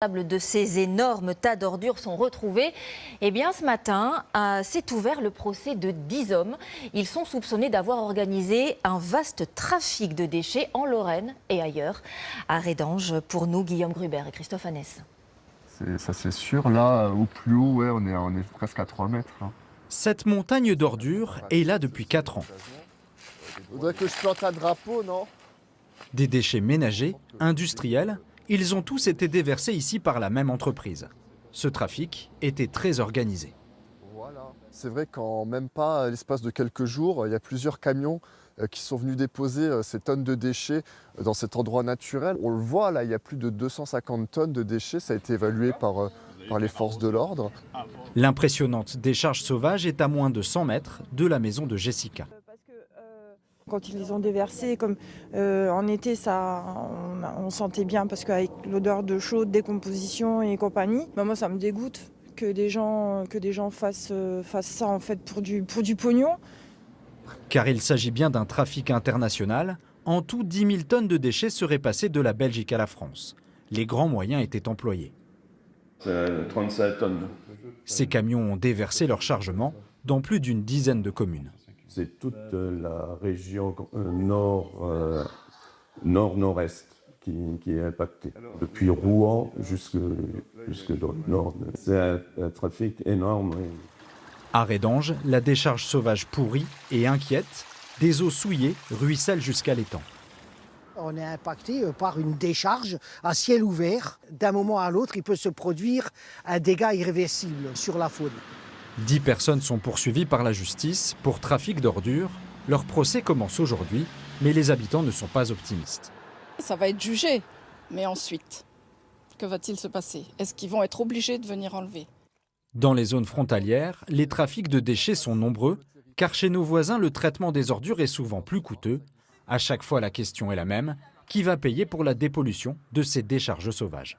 De ces énormes tas d'ordures sont retrouvés. Eh bien, ce matin, s'est ouvert le procès de 10 hommes. Ils sont soupçonnés d'avoir organisé un vaste trafic de déchets en Lorraine et ailleurs. À Redange, pour nous, Guillaume Gruber et Christophe Annès. Ça c'est sûr, là, au plus haut, ouais, on est presque à 3 mètres. Là. Cette montagne d'ordures est là depuis 4 ans. Il faudrait que je plante un drapeau, non? Des déchets ménagers, industriels, ils ont tous été déversés ici par la même entreprise. Ce trafic était très organisé. Voilà. C'est vrai qu'en même pas l'espace de quelques jours, il y a plusieurs camions qui sont venus déposer ces tonnes de déchets dans cet endroit naturel. On le voit, là, il y a plus de 250 tonnes de déchets. Ça a été évalué par les forces de l'ordre. L'impressionnante décharge sauvage est à moins de 100 mètres de la maison de Jessica. Quand ils les ont déversés, comme en été, on sentait bien parce qu'avec l'odeur de chaux, de décomposition et compagnie, moi ça me dégoûte que des gens fassent ça en fait pour du pognon. Car il s'agit bien d'un trafic international. En tout, 10 000 tonnes de déchets seraient passées de la Belgique à la France. Les grands moyens étaient employés. 37 tonnes. Ces camions ont déversé leur chargement dans plus d'une dizaine de communes. C'est toute la région nord-nord-est qui est impactée. Depuis Rouen jusque dans le nord. C'est un trafic énorme. À Redange, la décharge sauvage pourrit et inquiète. Des eaux souillées ruissellent jusqu'à l'étang. On est impacté par une décharge à ciel ouvert. D'un moment à l'autre, il peut se produire un dégât irréversible sur la faune. 10 personnes sont poursuivies par la justice pour trafic d'ordures. Leur procès commence aujourd'hui, mais les habitants ne sont pas optimistes. Ça va être jugé, mais ensuite, que va-t-il se passer? Est-ce qu'ils vont être obligés de venir enlever? Dans les zones frontalières, les trafics de déchets sont nombreux, car chez nos voisins, le traitement des ordures est souvent plus coûteux. À chaque fois, la question est la même: qui va payer pour la dépollution de ces décharges sauvages?